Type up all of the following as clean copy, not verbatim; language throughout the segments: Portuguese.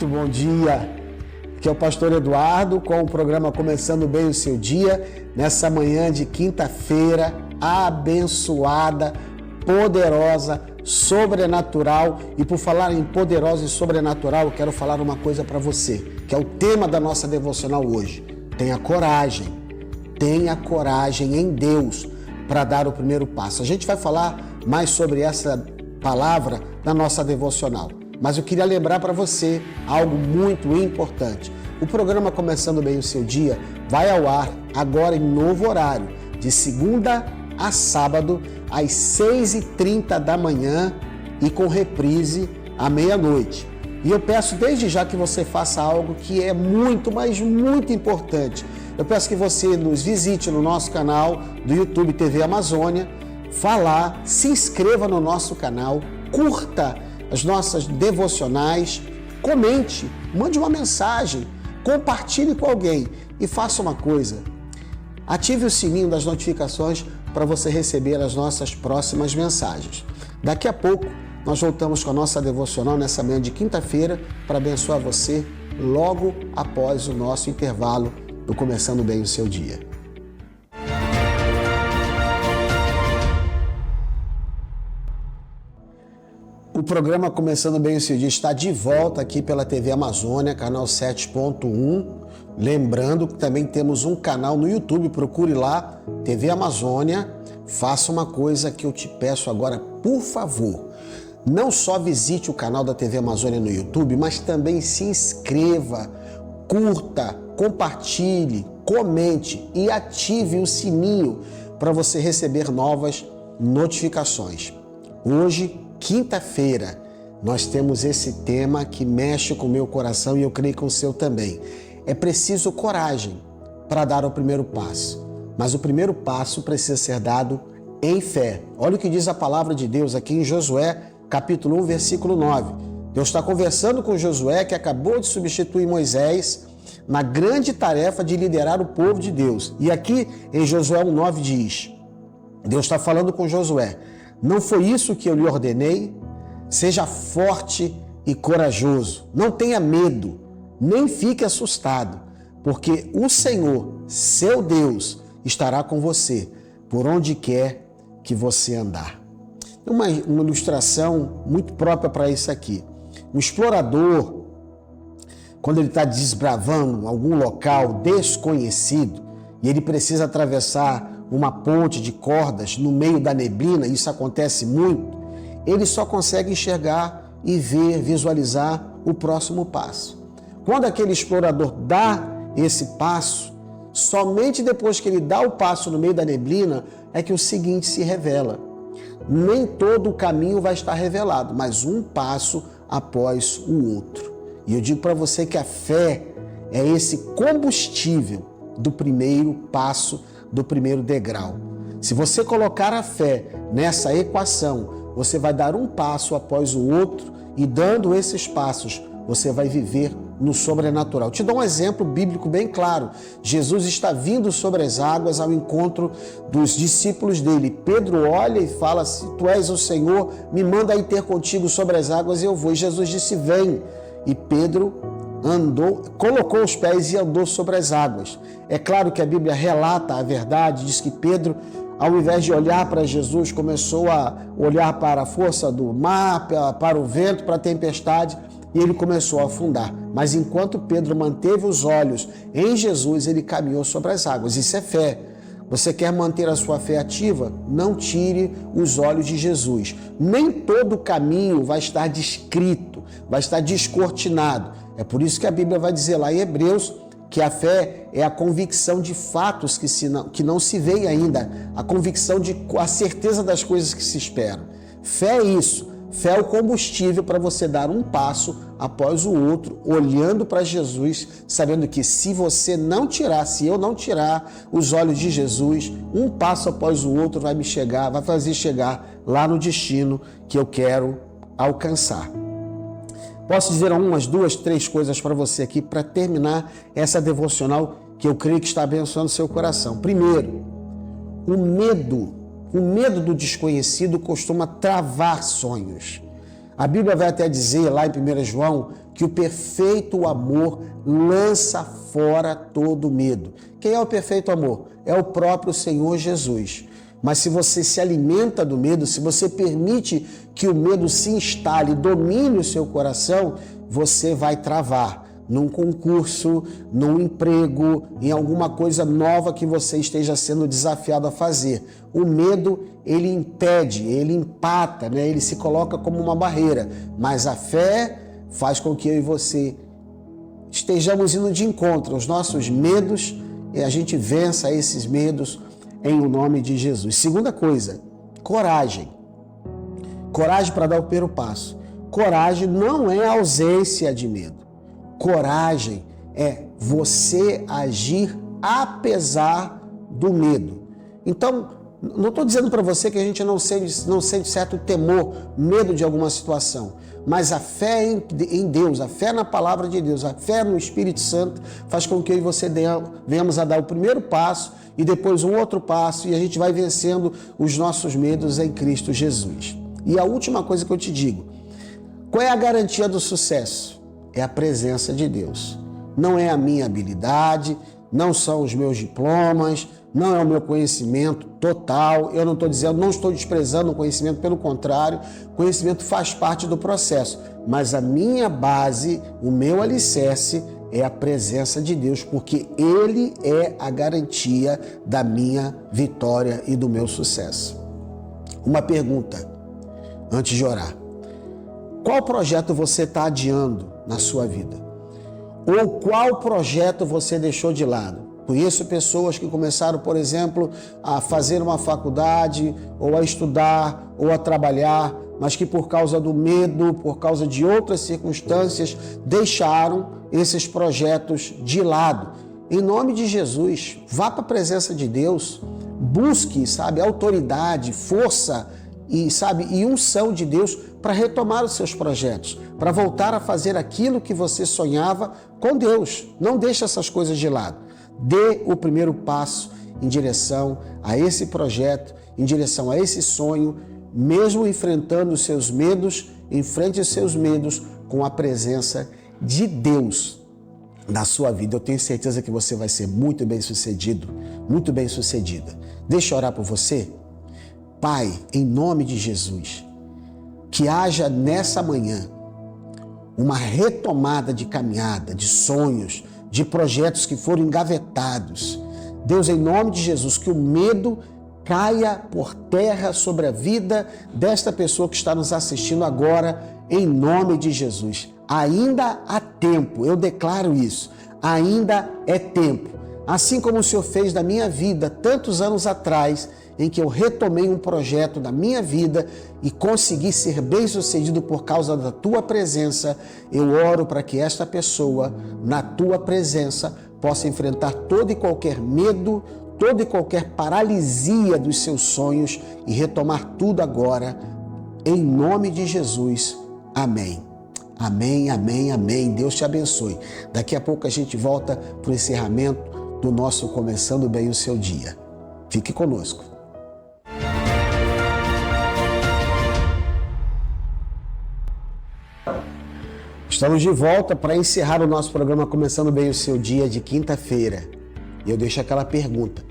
bom dia. Aqui é o pastor Eduardo com o programa Começando Bem o Seu Dia, nessa manhã de quinta-feira, abençoada, poderosa, sobrenatural. E por falar em poderosa e sobrenatural, eu quero falar uma coisa para você, que é o tema da nossa devocional hoje. Tenha coragem em Deus para dar o primeiro passo. A gente vai falar mais sobre essa palavra na nossa devocional. Mas eu queria lembrar para você algo muito importante. O programa Começando Bem o Seu Dia vai ao ar agora em novo horário, de segunda a sábado, às 6h30 da manhã e com reprise à meia-noite. E eu peço desde já que você faça algo que é muito, mas muito importante. Eu peço que você nos visite no nosso canal do YouTube TV Amazônia, vá lá, se inscreva no nosso canal, curta as nossas devocionais, comente, mande uma mensagem, compartilhe com alguém e faça uma coisa. Ative o sininho das notificações para você receber as nossas próximas mensagens. Daqui a pouco nós voltamos com a nossa devocional nessa manhã de quinta-feira para abençoar você logo após o nosso intervalo do Começando Bem o Seu Dia. O programa Começando Bem o Seu Dia está de volta aqui pela TV Amazônia, canal 7.1. Lembrando que também temos um canal no YouTube, procure lá, TV Amazônia. Faça uma coisa que eu te peço agora, por favor. Não só visite o canal da TV Amazônia no YouTube, mas também se inscreva, curta, compartilhe, comente e ative o sininho para você receber novas notificações. Hoje, quinta-feira, nós temos esse tema que mexe com o meu coração e eu creio com o seu também. É preciso coragem para dar o primeiro passo, mas o primeiro passo precisa ser dado em fé. Olha o que diz a palavra de Deus aqui em Josué, capítulo 1, versículo 9. Deus está conversando com Josué, que acabou de substituir Moisés na grande tarefa de liderar o povo de Deus. E aqui em Josué 1,9 diz, Deus está falando com Josué: não foi isso que eu lhe ordenei? Seja forte e corajoso. Não tenha medo, nem fique assustado, porque o Senhor, seu Deus, estará com você por onde quer que você andar. Uma ilustração muito própria para isso aqui. Um explorador, quando ele está desbravando algum local desconhecido e ele precisa atravessar uma ponte de cordas no meio da neblina, isso acontece muito, ele só consegue enxergar e ver, visualizar o próximo passo. Quando aquele explorador dá esse passo, somente depois que ele dá o passo no meio da neblina é que o seguinte se revela. Nem todo o caminho vai estar revelado, mas um passo após o outro. E eu digo para você que a fé é esse combustível do primeiro passo, do primeiro degrau. Se você colocar a fé nessa equação, você vai dar um passo após o outro e dando esses passos, você vai viver no sobrenatural. Te dou um exemplo bíblico bem claro. Jesus está vindo sobre as águas ao encontro dos discípulos dele. Pedro olha e fala: se tu és o Senhor, me manda ir ter contigo sobre as águas e eu vou. E Jesus disse: vem. E Pedro andou, colocou os pés e andou sobre as águas. É claro que a Bíblia relata a verdade, diz que Pedro, ao invés de olhar para Jesus, começou a olhar para a força do mar, para o vento, para a tempestade, e ele começou a afundar. Mas enquanto Pedro manteve os olhos em Jesus, ele caminhou sobre as águas. Isso é fé. Você quer manter a sua fé ativa? Não tire os olhos de Jesus. Nem todo o caminho vai estar descrito, vai estar descortinado. É por isso que a Bíblia vai dizer lá em Hebreus que a fé é a convicção de fatos que não se veem ainda, a convicção de a certeza das coisas que se esperam. Fé é isso. Fé é o combustível para você dar um passo após o outro, olhando para Jesus, sabendo que se você não tirar, se eu não tirar os olhos de Jesus, um passo após o outro vai fazer chegar lá no destino que eu quero alcançar. Posso dizer umas 2, 3 coisas para você aqui para terminar essa devocional que eu creio que está abençoando seu coração. Primeiro, o medo do desconhecido costuma travar sonhos. A Bíblia vai até dizer lá em 1 João que o perfeito amor lança fora todo medo. Quem é o perfeito amor? É o próprio Senhor Jesus. Mas se você se alimenta do medo, se você permite que o medo se instale, domine o seu coração, você vai travar num concurso, num emprego, em alguma coisa nova que você esteja sendo desafiado a fazer. O medo, ele impede, ele empata, né? Ele se coloca como uma barreira. Mas a fé faz com que eu e você estejamos indo de encontro aos nossos medos e a gente vença esses medos em o nome de Jesus. Segunda coisa, coragem. Coragem para dar o primeiro passo. Coragem não é ausência de medo. Coragem é você agir apesar do medo. Então, não estou dizendo para você que a gente não sente certo temor, medo de alguma situação, mas a fé em Deus, a fé na palavra de Deus, a fé no Espírito Santo faz com que eu e você venhamos a dar o primeiro passo e depois um outro passo e a gente vai vencendo os nossos medos em Cristo Jesus. E a última coisa que eu te digo, qual é a garantia do sucesso? É a presença de Deus. Não é a minha habilidade, não são os meus diplomas, não é o meu conhecimento total. Eu não estou dizendo, não estou desprezando o conhecimento, pelo contrário, o conhecimento faz parte do processo. Mas a minha base, o meu alicerce é a presença de Deus, porque Ele é a garantia da minha vitória e do meu sucesso. Uma pergunta antes de orar. Qual projeto você está adiando na sua vida? Ou qual projeto você deixou de lado? Conheço pessoas que começaram, por exemplo, a fazer uma faculdade, ou a estudar, ou a trabalhar, mas que por causa do medo, por causa de outras circunstâncias, deixaram esses projetos de lado. Em nome de Jesus, vá para a presença de Deus, busque, autoridade, força e unção de Deus para retomar os seus projetos, para voltar a fazer aquilo que você sonhava com Deus. Não deixe essas coisas de lado. Dê o primeiro passo em direção a esse projeto, em direção a esse sonho, mesmo enfrentando os seus medos, enfrente os seus medos com a presença de Deus na sua vida. Eu tenho certeza que você vai ser muito bem sucedido, muito bem sucedida. Deixa eu orar por você. Pai, em nome de Jesus, que haja nessa manhã uma retomada de caminhada, de sonhos, de projetos que foram engavetados. Deus, em nome de Jesus, que o medo caia por terra sobre a vida desta pessoa que está nos assistindo agora, em nome de Jesus. Ainda há tempo, eu declaro isso, ainda é tempo. Assim como o Senhor fez da minha vida tantos anos atrás, em que eu retomei um projeto da minha vida e consegui ser bem-sucedido por causa da Tua presença, eu oro para que esta pessoa, na Tua presença, possa enfrentar todo e qualquer medo, toda e qualquer paralisia dos seus sonhos e retomar tudo agora, em nome de Jesus. Amém. Amém, amém, amém. Deus te abençoe. Daqui a pouco a gente volta para o encerramento do nosso Começando Bem o Seu Dia. Fique conosco. Estamos de volta para encerrar o nosso programa Começando Bem o Seu Dia de quinta-feira. E eu deixo aquela pergunta.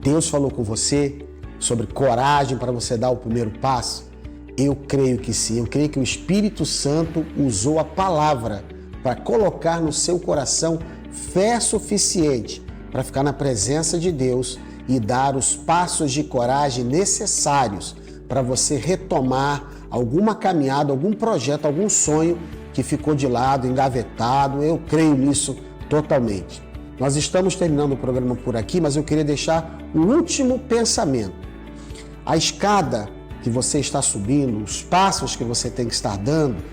Deus falou com você sobre coragem para você dar o primeiro passo? Eu creio que sim. Eu creio que o Espírito Santo usou a palavra para colocar no seu coração fé suficiente para ficar na presença de Deus e dar os passos de coragem necessários para você retomar alguma caminhada, algum projeto, algum sonho que ficou de lado, engavetado. Eu creio nisso totalmente. Nós estamos terminando o programa por aqui, mas eu queria deixar um último pensamento. A escada que você está subindo, os passos que você tem que estar dando,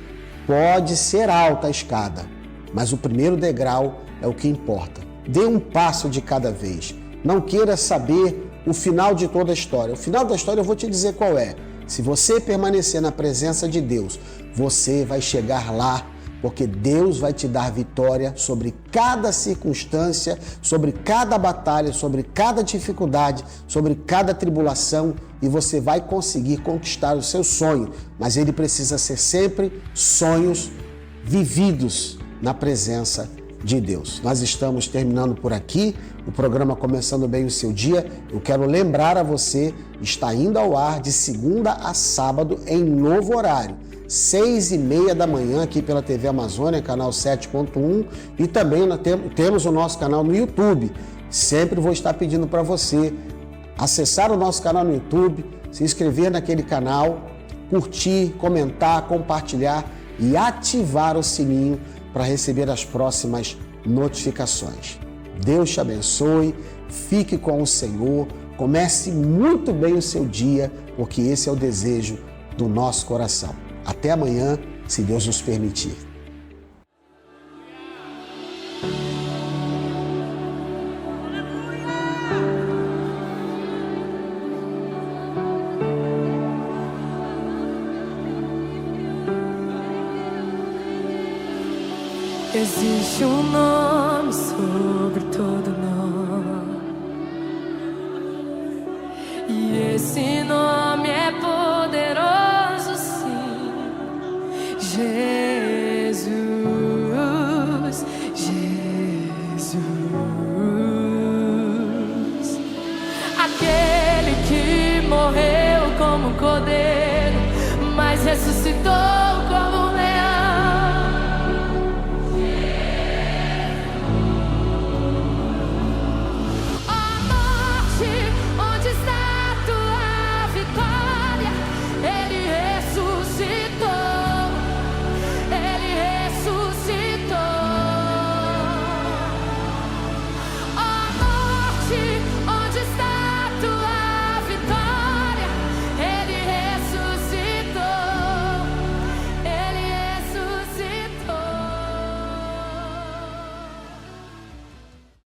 pode ser alta a escada, mas o primeiro degrau é o que importa. Dê um passo de cada vez. Não queira saber o final de toda a história. O final da história eu vou te dizer qual é. Se você permanecer na presença de Deus, você vai chegar lá, porque Deus vai te dar vitória sobre cada circunstância, sobre cada batalha, sobre cada dificuldade, sobre cada tribulação, e você vai conseguir conquistar o seu sonho. Mas ele precisa ser sempre sonhos vividos na presença de Deus. Nós estamos terminando por aqui, o programa Começando Bem o Seu Dia. Eu quero lembrar a você, está indo ao ar de segunda a sábado em novo horário, 6h30 da manhã aqui pela TV Amazônia, canal 7.1, e também temos o nosso canal no YouTube. Sempre vou estar pedindo para você acessar o nosso canal no YouTube, se inscrever naquele canal, curtir, comentar, compartilhar e ativar o sininho para receber as próximas notificações. Deus te abençoe, fique com o Senhor, comece muito bem o seu dia, porque esse é o desejo do nosso coração. Até amanhã, se Deus nos permitir. Existe um nome sobre todo nome, e esse nome é poderoso, sim. Jesus, Jesus, aquele que morreu como um cordeiro, mas ressuscitou como